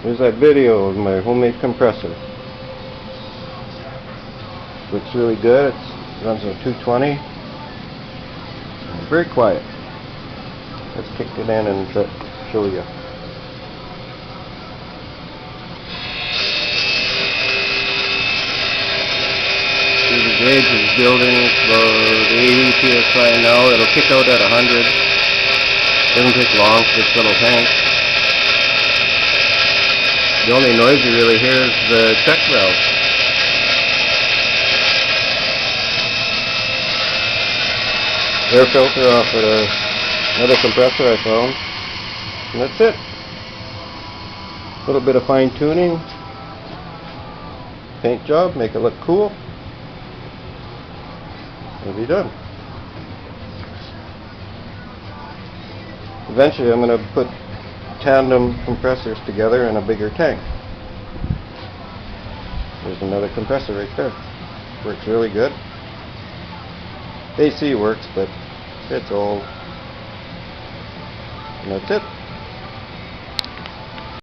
There's that video of my homemade compressor. Looks really good. It runs on 220. Very quiet. Let's kick it in and show you. See, the gauge is building. It's about 80 psi now. It'll kick out at 100. Doesn't take long for this little tank. The only noise you really hear is the check valve. Air filter off at another compressor I found. And that's it. A little bit of fine tuning. Paint job, make it look cool. It'll be done. Eventually I'm going to put tandem compressors together in a bigger tank. There's another compressor right there. Works really good. AC works, but it's old. And that's it.